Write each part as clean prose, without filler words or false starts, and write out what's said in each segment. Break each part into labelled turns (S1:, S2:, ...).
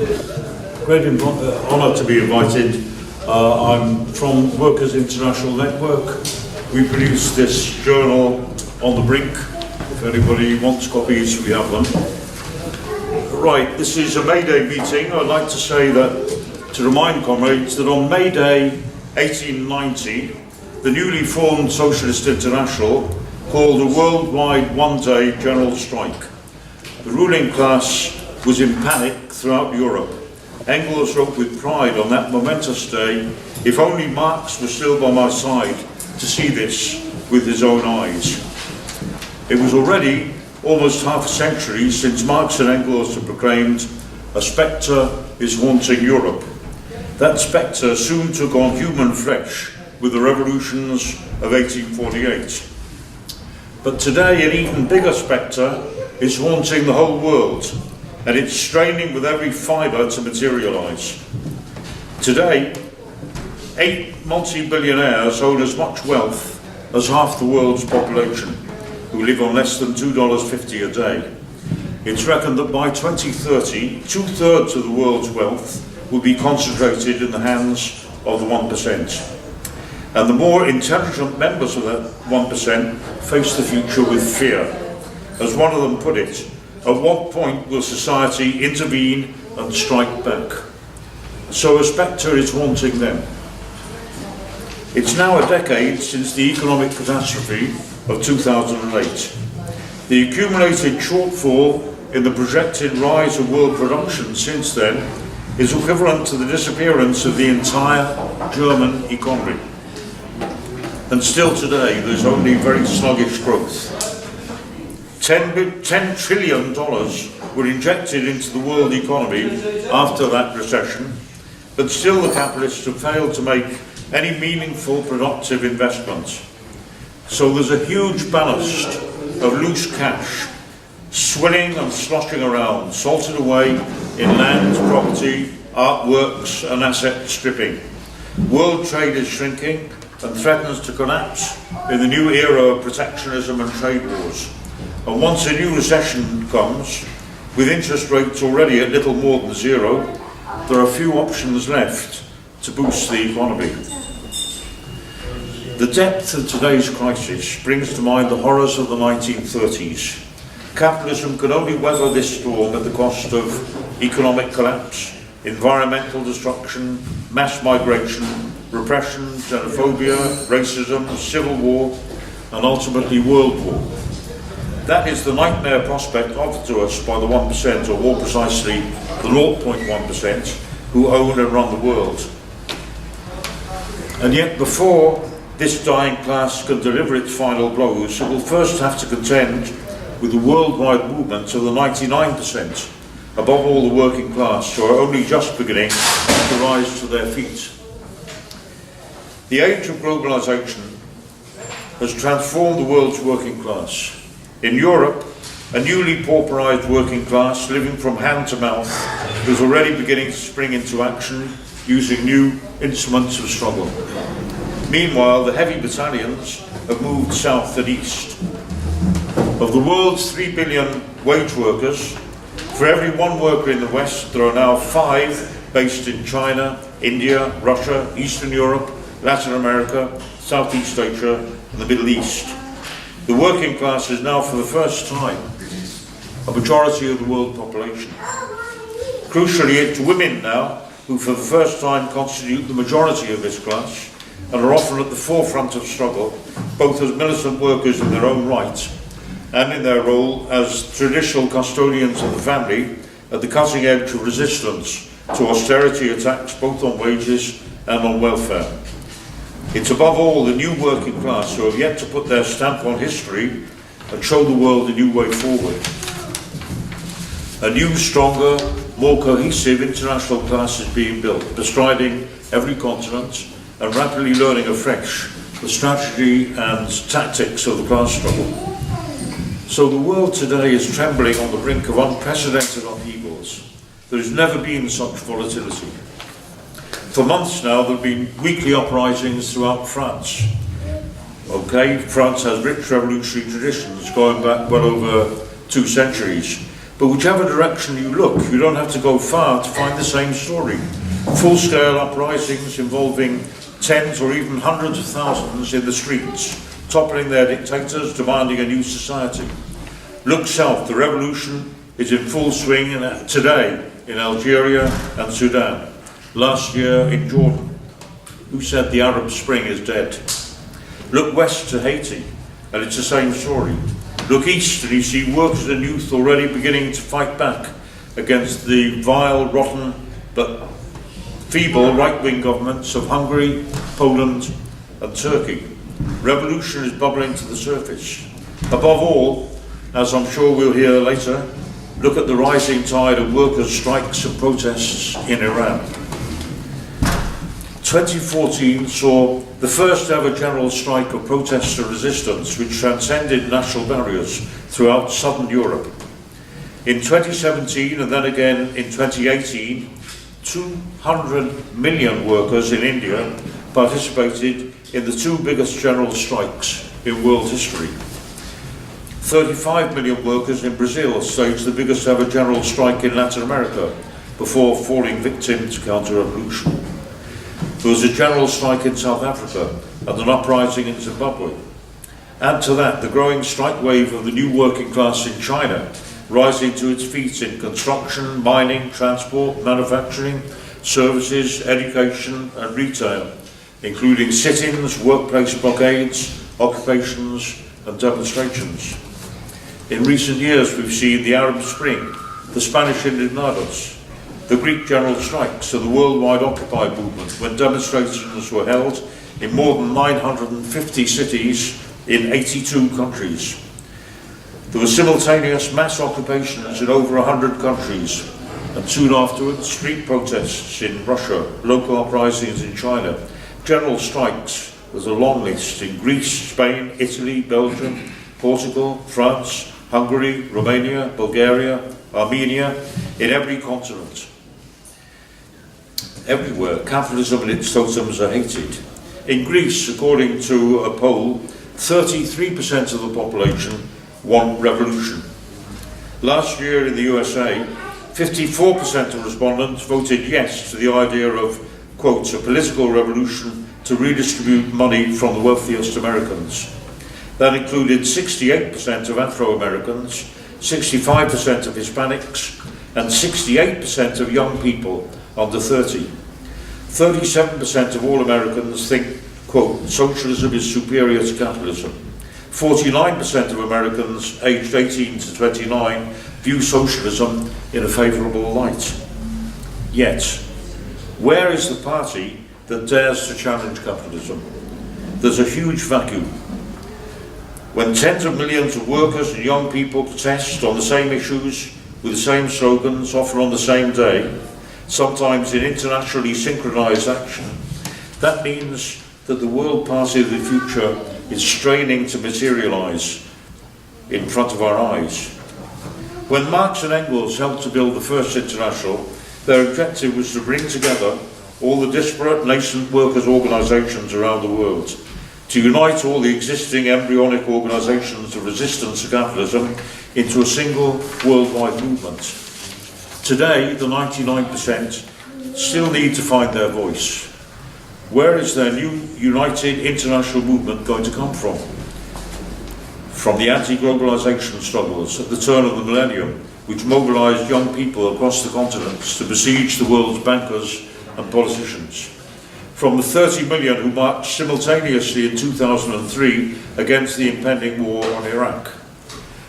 S1: Great honour to be invited. I'm from Workers' International Network. We produce this journal On the Brink. If anybody wants copies, we have them. Right, this is a May Day meeting. I'd like to say that, to remind comrades, that on May Day 1890, the newly formed Socialist International called a worldwide one-day general strike. The ruling class was in panic throughout Europe. Engels wrote with pride on that momentous day, "If only Marx was still by my side to see this with his own eyes." It was already almost half a century since Marx and Engels had proclaimed, "A spectre is haunting Europe." That spectre soon took on human flesh with the revolutions of 1848. But today an even bigger spectre is haunting the whole world, and it's straining with every fibre to materialise. Today, 8 multi-billionaires own as much wealth as half the world's population, who live on less than $2.50 a day. It's reckoned that by 2030, 2/3 of the world's wealth will be concentrated in the hands of the 1%. And the more intelligent members of that 1% face the future with fear. As one of them put it, "At what point will society intervene and strike back?" So a spectre is haunting them. It's now a decade since the economic catastrophe of 2008. The accumulated shortfall in the projected rise of world production since then is equivalent to the disappearance of the entire German economy. And still today, there's only very sluggish growth. $10 trillion were injected into the world economy after that recession, but still the capitalists have failed to make any meaningful productive investments. So there's a huge ballast of loose cash swilling and sloshing around, salted away in land, property, artworks and asset stripping. World trade is shrinking and threatens to collapse in the new era of protectionism and trade wars. And once a new recession comes, with interest rates already at little more than zero, there are few options left to boost the economy. The depth of today's crisis brings to mind the horrors of the 1930s. Capitalism could only weather this storm at the cost of economic collapse, environmental destruction, mass migration, repression, xenophobia, racism, civil war, and ultimately world war. That is the nightmare prospect offered to us by the 1%, or more precisely, the 0.1%, who own and run the world. And yet before this dying class can deliver its final blows, it will first have to contend with the worldwide movement of the 99%, above all the working class, who are only just beginning to rise to their feet. The age of globalization has transformed the world's working class. In Europe, a newly pauperized working class living from hand to mouth is already beginning to spring into action using new instruments of struggle. Meanwhile, the heavy battalions have moved south and east. Of the world's 3 billion wage workers, for every one worker in the West, there are now 5 based in China, India, Russia, Eastern Europe, Latin America, Southeast Asia, and the Middle East. The working class is now, for the first time, a majority of the world population. Crucially, it's women now who, for the first time, constitute the majority of this class and are often at the forefront of struggle, both as militant workers in their own right and in their role as traditional custodians of the family at the cutting edge of resistance to austerity attacks both on wages and on welfare. It's above all the new working class who have yet to put their stamp on history and show the world a new way forward. A new, stronger, more cohesive international class is being built, bestriding every continent and rapidly learning afresh the strategy and tactics of the class struggle. So the world today is trembling on the brink of unprecedented upheavals. There has never been such volatility. For months now, there have been weekly uprisings throughout France. France has rich revolutionary traditions going back well over 2 centuries. But whichever direction you look, you don't have to go far to find the same story. Full-scale uprisings involving tens or even hundreds of thousands in the streets, toppling their dictators, demanding a new society. Look south, the revolution is in full swing today in Algeria and Sudan. Last year in Jordan. Who said the Arab Spring is dead? Look west to Haiti, and it's the same story. Look east, and you see workers and youth already beginning to fight back against the vile, rotten, but feeble right-wing governments of Hungary, Poland, and Turkey. Revolution is bubbling to the surface. Above all, as I'm sure we'll hear later, look at the rising tide of workers' strikes and protests in Iran. 2014 saw the first ever general strike of protest and resistance which transcended national barriers throughout southern Europe. In 2017 and then again in 2018, 200 million workers in India participated in the two biggest general strikes in world history. 35 million workers in Brazil staged the biggest ever general strike in Latin America before falling victim to counter-revolution. There was a general strike in South Africa and an uprising in Zimbabwe. Add to that the growing strike wave of the new working class in China, rising to its feet in construction, mining, transport, manufacturing, services, education and retail, including sit-ins, workplace blockades, occupations and demonstrations. In recent years we've seen the Arab Spring, the Spanish Indignados, the Greek general strikes and the worldwide Occupy movement, when demonstrations were held in more than 950 cities in 82 countries. There were simultaneous mass occupations in over 100 countries, and soon afterwards street protests in Russia, local uprisings in China, general strikes. There's a long list in Greece, Spain, Italy, Belgium, Portugal, France, Hungary, Romania, Bulgaria, Armenia, in every continent. Everywhere, capitalism and its totems are hated. In Greece, according to a poll, 33% of the population want revolution. Last year in the USA, 54% of respondents voted yes to the idea of, quote, a political revolution to redistribute money from the wealthiest Americans. That included 68% of Afro-Americans, 65% of Hispanics, and 68% of young people under 30. 37% of all Americans think, quote, socialism is superior to capitalism. 49% of Americans aged 18 to 29 view socialism in a favourable light. Yet, where is the party that dares to challenge capitalism? There's a huge vacuum. When tens of millions of workers and young people protest on the same issues with the same slogans, often on the same day, sometimes in internationally synchronized action, that means that the world party of the future is straining to materialize in front of our eyes. When Marx and Engels helped to build the first international, their objective was to bring together all the disparate nascent workers' organizations around the world, to unite all the existing embryonic organizations of resistance to capitalism into a single worldwide movement. Today, the 99% still need to find their voice. Where is their new united international movement going to come from? From the anti-globalization struggles at the turn of the millennium, which mobilized young people across the continents to besiege the world's bankers and politicians. From the 30 million who marched simultaneously in 2003 against the impending war on Iraq.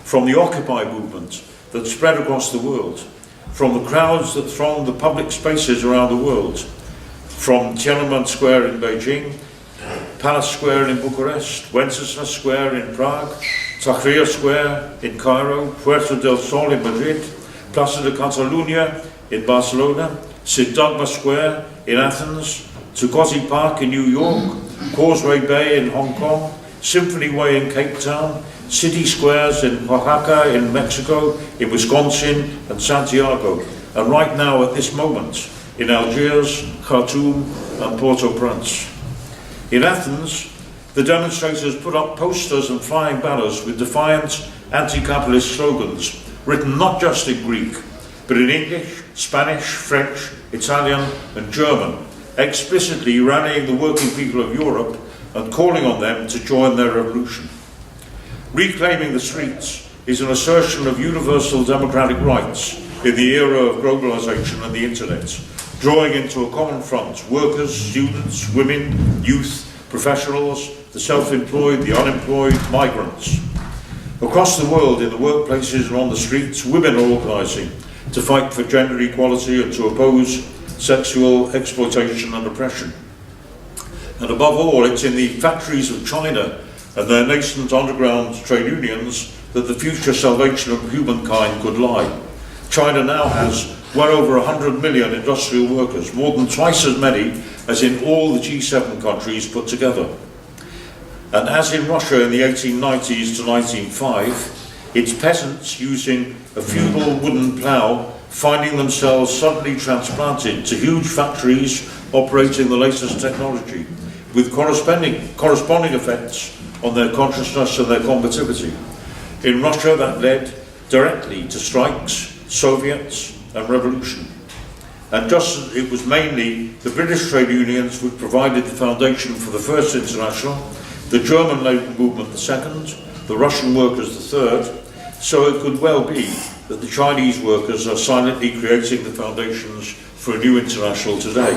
S1: From the Occupy movement that spread across the world. From the crowds that thronged the public spaces around the world. From Tiananmen Square in Beijing, Palace Square in Bucharest, Wenceslas Square in Prague, Tahrir Square in Cairo, Puerta del Sol in Madrid, Plaza de Catalunya in Barcelona, Syntagma Square in Athens, Zuccotti Park in New York, Causeway Bay in Hong Kong, Symphony Way in Cape Town, city squares in Oaxaca in Mexico, in Wisconsin and Santiago, and right now at this moment in Algiers, Khartoum and Port-au-Prince. In Athens, the demonstrators put up posters and flying banners with defiant anti-capitalist slogans, written not just in Greek, but in English, Spanish, French, Italian and German, explicitly rallying the working people of Europe and calling on them to join their revolution. Reclaiming the streets is an assertion of universal democratic rights in the era of globalization and the internet, drawing into a common front workers, students, women, youth, professionals, the self-employed, the unemployed, migrants. Across the world, in the workplaces and on the streets, women are organising to fight for gender equality and to oppose sexual exploitation and oppression. And above all, it's in the factories of China and their nascent underground trade unions that the future salvation of humankind could lie. China now has well over 100 million industrial workers, more than twice as many as in all the G7 countries put together. And as in Russia in the 1890s to 1905, its peasants using a feudal wooden plough finding themselves suddenly transplanted to huge factories operating the latest technology, with corresponding effects on their consciousness and their combativity. In Russia, that led directly to strikes, Soviets and revolution. And just as it was mainly the British trade unions which provided the foundation for the First International, the German labour movement the second, the Russian workers the third, so it could well be that the Chinese workers are silently creating the foundations for a new international today.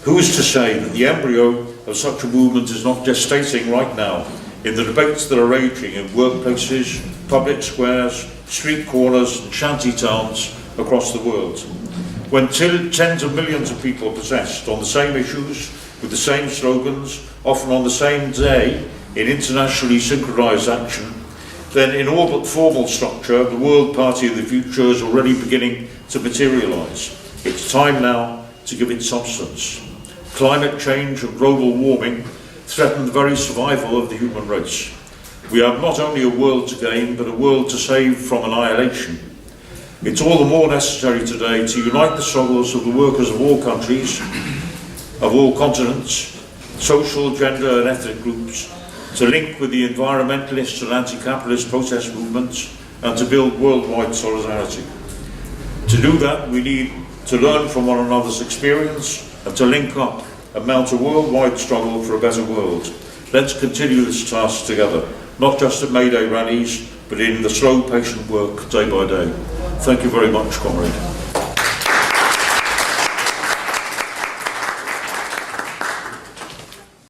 S1: Who is to say that the embryo of such a movement is not gestating right now in the debates that are raging in workplaces, public squares, street corners and shanty towns across the world? When tens of millions of people are possessed on the same issues, with the same slogans, often on the same day, in internationally synchronised action, then in all but formal structure, the World Party of the Future is already beginning to materialise. It's time now to give it substance. Climate change and global warming threaten the very survival of the human race. We have not only a world to gain, but a world to save from annihilation. It's all the more necessary today to unite the struggles of the workers of all countries, of all continents, social, gender and ethnic groups, to link with the environmentalist and anti-capitalist protest movements, and to build worldwide solidarity. To do that, we need to learn from one another's experience and to link up and mount a worldwide struggle for a better world. Let's continue this task together, not just at May Day rallies, but in the slow, patient work day by day. Thank you very much, comrade.